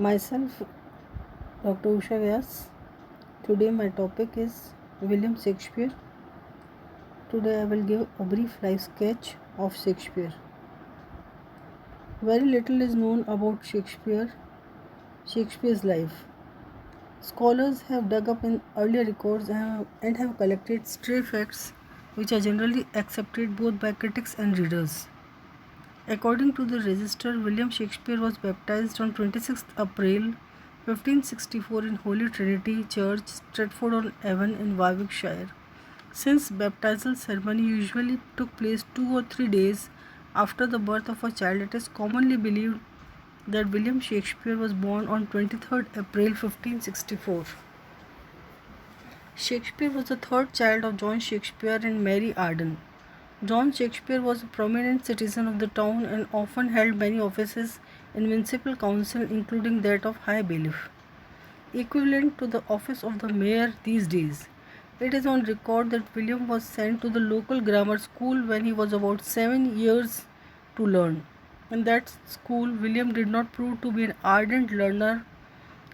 Myself, Dr. Usha Vyas. Today, my topic is William Shakespeare. Today, I will give a brief life sketch of Shakespeare. Very little is known about Shakespeare's life. Scholars have dug up in earlier records and have collected stray facts which are generally accepted both by critics and readers. According to the register, William Shakespeare was baptized on 26th April 1564 in Holy Trinity Church, Stratford-on-Avon in Warwickshire. Since baptismal ceremony usually took place 2 or 3 days after the birth of a child, it is commonly believed that William Shakespeare was born on 23rd April 1564. Shakespeare was the third child of John Shakespeare and Mary Arden. John Shakespeare was a prominent citizen of the town and often held many offices in municipal council, including that of High Bailiff, equivalent to the office of the mayor these days. It is on record that William was sent to the local grammar school when he was about 7 years to learn. In that school, William did not prove to be an ardent learner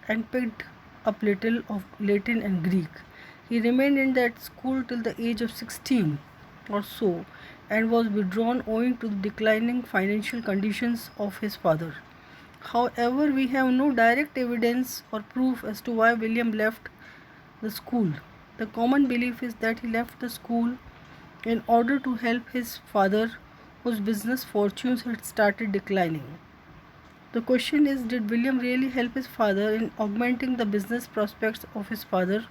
and picked up little of Latin and Greek. He remained in that school till the age of 16 or so and was withdrawn owing to the declining financial conditions of his father. However, we have no direct evidence or proof as to why William left the school. The common belief is that he left the school in order to help his father, whose business fortunes had started declining. The question is, did William really help his father in augmenting the business prospects of his father?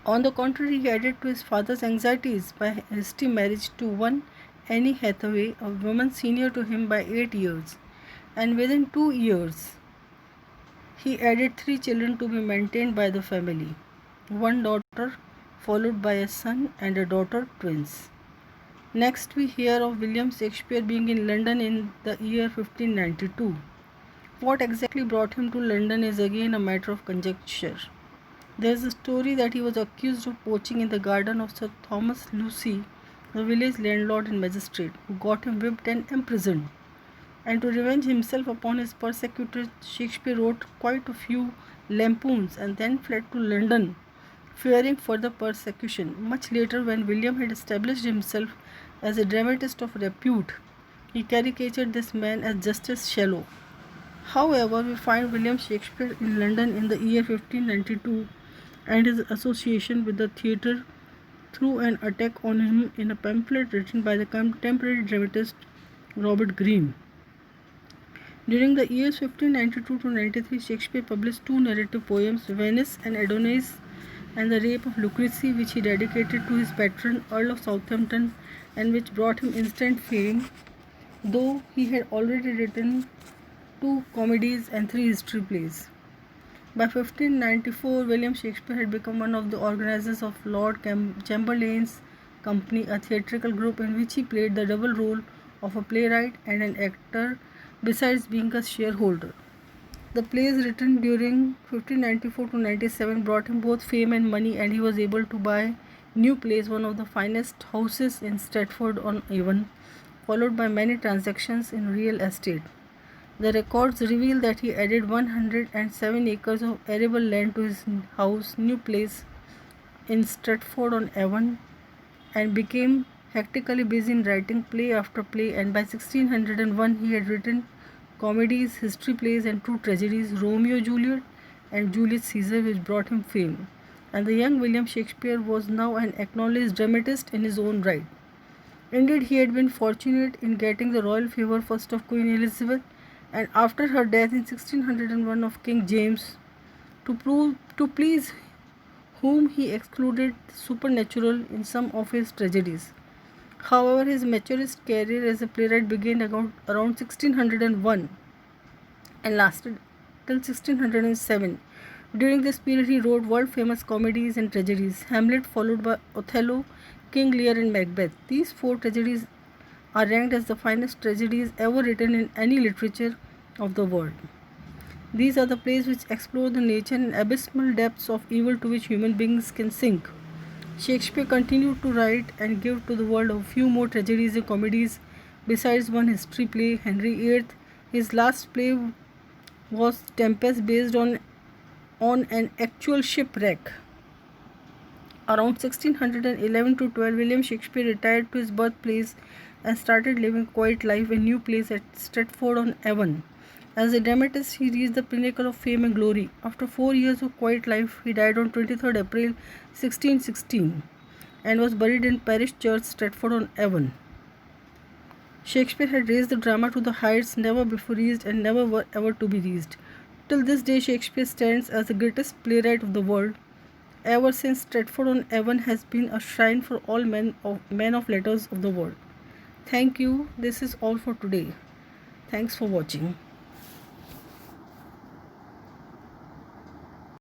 On the contrary, he added to his father's anxieties by a hasty marriage to one Anne Hathaway, a woman senior to him by 8 years, and within 2 years he added 3 children to be maintained by the family, one daughter followed by a son and a daughter, twins. Next we hear of William Shakespeare being in London in the year 1592. What exactly brought him to London is again a matter of conjecture. There is a story that he was accused of poaching in the garden of Sir Thomas Lucy, the village landlord and magistrate, who got him whipped and imprisoned. And to revenge himself upon his persecutors, Shakespeare wrote quite a few lampoons and then fled to London, fearing further persecution. Much later, when William had established himself as a dramatist of repute, he caricatured this man as Justice Shallow. However, we find William Shakespeare in London in the year 1592 and his association with the theatre through an attack on him in a pamphlet written by the contemporary dramatist Robert Greene. During the years 1592 to 93, Shakespeare published 2 narrative poems, Venus and Adonis and the Rape of Lucrece, which he dedicated to his patron, Earl of Southampton, and which brought him instant fame, though he had already written 2 comedies and 3 history plays. By 1594, William Shakespeare had become one of the organizers of Lord Chamberlain's Company, a theatrical group in which he played the double role of a playwright and an actor, besides being a shareholder. The plays written during 1594 to 97 brought him both fame and money, and he was able to buy New Place, one of the finest houses in Stratford-on-Avon, followed by many transactions in real estate. The records reveal that he added 107 acres of arable land to his house, New Place, in Stratford-on-Avon, and became hectically busy in writing play after play, and by 1601 he had written comedies, history plays and 2 tragedies, Romeo Juliet and Julius Caesar, which brought him fame. And the young William Shakespeare was now an acknowledged dramatist in his own right. Indeed, he had been fortunate in getting the royal favour first of Queen Elizabeth and after her death in 1601 of King James, to please whom he excluded the supernatural in some of his tragedies. However, his maturest career as a playwright began around 1601 and lasted till 1607. During this period, he wrote world-famous comedies and tragedies, Hamlet followed by Othello, King Lear and Macbeth. These 4 tragedies are ranked as the finest tragedies ever written in any literature of the world. These are the plays which explore the nature and abysmal depths of evil to which human beings can sink. Shakespeare continued to write and give to the world a few more tragedies and comedies besides one history play, Henry VIII. His last play was Tempest, based on an actual shipwreck. Around 1611 to 12, William Shakespeare retired to his birthplace and started living a quiet life in a new place at Stratford-on-Avon. As a dramatist, he reached the pinnacle of fame and glory. After 4 years of quiet life, he died on 23rd April 1616 and was buried in Parish Church, Stratford-on-Avon. Shakespeare had raised the drama to the heights never before reached and never were ever to be reached. Till this day, Shakespeare stands as the greatest playwright of the world. Ever since, Stratford-on-Avon has been a shrine for all men of letters of the world. Thank you. This is all for today. Thanks for watching.